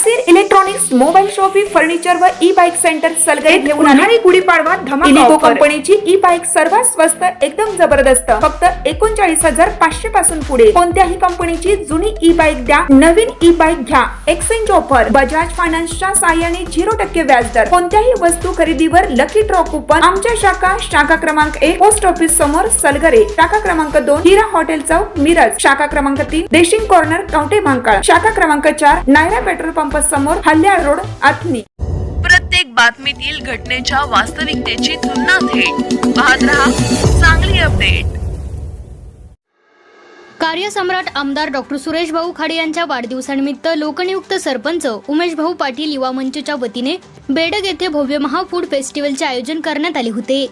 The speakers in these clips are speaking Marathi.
Nasir electronics, mobile shoppe, furniture व ई बाईक सेंटर सलगरे घेऊन आले गुढीपाडवा धमाका इलिको कंपनीची ई बाईक सर्वात स्वस्त, एकदम जबरदस्त, फक्त 39,500 पासून पुढे। कोणत्याही कंपनीची जुनी ई बाईक द्या, नवीन ई बाईक घ्या, एक्सचेंज ऑफर, बजाज फायनान्सच्या साहाय्याने 0% व्याजदर, कोणत्याही वस्तू खरेदीवर लकी ड्रॉ कुपन। आमच्या शाखा क्रमांक 1 पोस्ट ऑफिस समोर सलगरे, शाखा क्रमांक 2 हिरा हॉटेल चौक मिरज, शाखा क्रमांक 3 देशिंग कॉर्नर कवठे महांकाळ, शाखा क्रमांक 4 नायरा पेट्रोल पंप समोर हल्याळ रोड आथनी। प्रत्येक बातमीतील घटनेच्या वास्तविकतेची तुलना थेट पाहत रहा चांगली अपडेट। कार्यसम्राट आमदार डॉक्टर सुरेश भाऊ खाडे यांच्या वाढदिवसानिमित्त लोकनियुक्त सरपंच उमेश भाऊ पाटील युवा मंचच्या वतीने बेडग येथे भव्य महाफूड फेस्टिवलचे आयोजन करण्यात आले होते।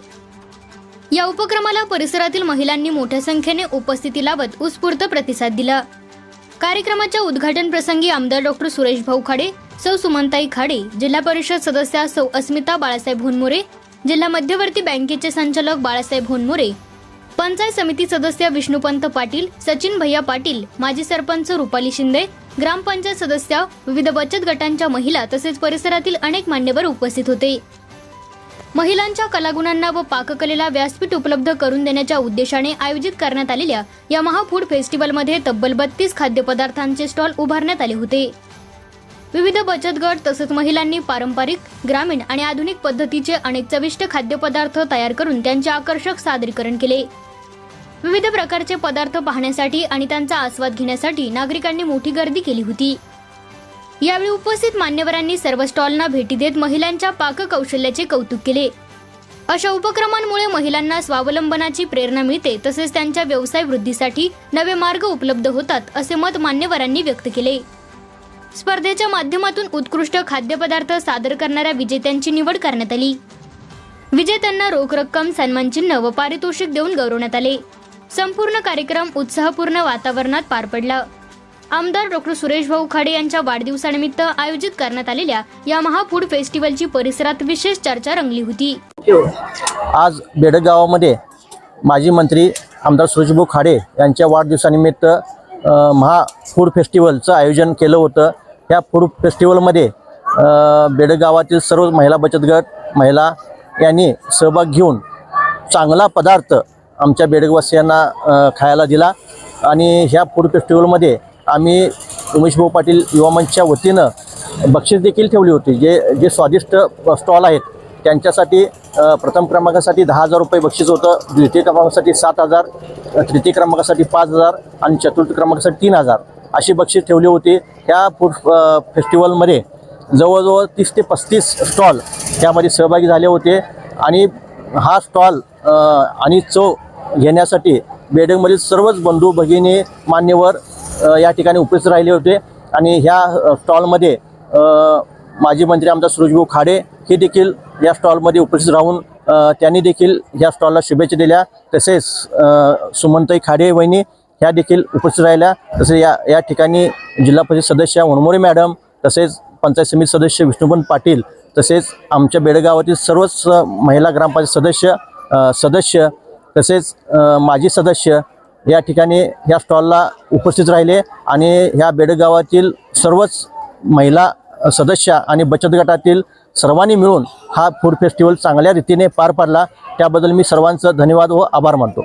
या उपक्रमाला परिसरातील महिलांनी मोठ्या संख्येने उपस्थिती लावत उत्स्फूर्त प्रतिसाद दिला। कार्यक्रमाच्या उद्घाटन प्रसंगी आमदार डॉक्टर सुरेश भाऊ खाडे, सौ सुमनताई खाडे, जिल्हा परिषद सदस्या सौ अस्मिता बाळासाहेब होनमोरे, जिल्हा मध्यवर्ती बँकेचे संचालक बाळासाहेब होनमोरे, पंचायत समिती सदस्य विष्णुपंत पाटील, सचिन भैया पाटील, माजी सरपंच रुपाली शिंदे, ग्रामपंचायत सदस्य, विविध बचत गटांच्या महिला तसेच परिसरातील अनेक मान्यवर उपस्थित होते। महिलांच्या कलागुणांना व पाककलेला व्यासपीठ उपलब्ध करून देण्याच्या उद्देशाने आयोजित करण्यात आलेल्या या महाफूड फेस्टिवलमध्ये तब्बल 32 खाद्यपदार्थांचे स्टॉल उभारण्यात आले होते। विविध बचत गट तसेच महिलांनी पारंपरिक, ग्रामीण आणि आधुनिक पद्धतीचे अनेक चविष्ट खाद्यपदार्थ तयार करून त्यांचे आकर्षक सादरीकरण केले। विविध प्रकारचे पदार्थ पाहण्यासाठी आणि त्यांचा आस्वाद घेण्यासाठी नागरिकांनी मोठी गर्दी केली होती। यावेळी उपस्थित मान्यवरांनी सर्व स्टॉलना भेटी देत महिलांच्या पाककौशल्याचे कौतुक केले। अशा उपक्रमांमुळे महिलांना स्वावलंबनाची प्रेरणा मिळते तसेच त्यांच्या व्यवसाय वृद्धीसाठी नवे मार्ग उपलब्ध होतात, असे मत मान्यवरांनी व्यक्त केले। स्पर्धेच्या माध्यमातून उत्कृष्ट खाद्यपदार्थ सादर करणाऱ्या विजेत्यांची निवड करण्यात आली। विजेत्यांना रोख रक्कम, सन्मानचिन्ह व पारितोषिक देऊन गौरवण्यात आले। संपूर्ण कार्यक्रम उत्साहपूर्ण वातावरणात पार पडला। आमदार डॉक्टर सुरेश भाऊ खाडे यांच्या वाढदिवसानिमित्त आयोजित करण्यात आलेल्या या महाफूड फेस्टिवलची परिसरात विशेष चर्चा रंगली होती। आज बेडग गावामध्ये माजी मंत्री आमदार सुरेश भाऊ खाडे यांच्या वाढदिवसानिमित्त महाफूड फेस्टिवलचं आयोजन केलं होतं। या फूड फेस्टिवलमध्ये बेडग गावातील सर्व महिला बचत गट महिला यांनी सहभाग घेऊन चांगला पदार्थ आमच्या बेडगवासियांना खायला दिला आणि ह्या फूड फेस्टिवलमध्ये आम्ही उमेश भाऊ पाटील युवा मंचच्या वतीनं बक्षीस देखील ठेवली होती। जे स्वादिष्ट स्टॉल आहेत त्यांच्यासाठी प्रथम क्रमांकासाठी 10,000 रुपये बक्षीस होतं, द्वितीय क्रमांकासाठी 7,000, तृतीय क्रमांकासाठी 5,000 आणि चतुर्थ क्रमांकासाठी 3,000 अशी बक्षीस ठेवली होती। ह्या फूड फेस्टिवलमध्ये जवळजवळ 30 ते 35 स्टॉल त्यामध्ये सहभागी झाले होते आणि हा स्टॉल आणि चव घेण्यासाठी बेडगमधील सर्वच बंधू भगिनी मान्यवर या ठिकाणी उपस्थित राहिले होते आणि ह्या स्टॉलमध्ये माजी मंत्री आमदार सुरेश भाऊ खाडे हे देखील या स्टॉलमध्ये उपस्थित राहून त्यांनी देखील ह्या स्टॉलला शुभेच्छा दिल्या। तसेच सुमनताई खाडे वहिनी ह्या देखील उपस्थित राहिल्या। तसेच या ठिकाणी जिल्हा परिषद सदस्य होनमोरे मॅडम, तसेच पंचायत समिती सदस्य विष्णुपंत पाटील, तसेच आमच्या बेडगावातील सर्वच महिला ग्रामपंचायत सदस्य तसेच माजी सदस्य या ठिकाणी ह्या स्टॉलला उपस्थित राहिले आणि ह्या बेडगावातील सर्वच महिला सदस्य आणि बचत गटातील सर्वांनी मिळून हा फूड फेस्टिवल चांगल्या रीतीने पार पाडला। त्याबद्दल मी सर्वांचं धन्यवाद व आभार मानतो।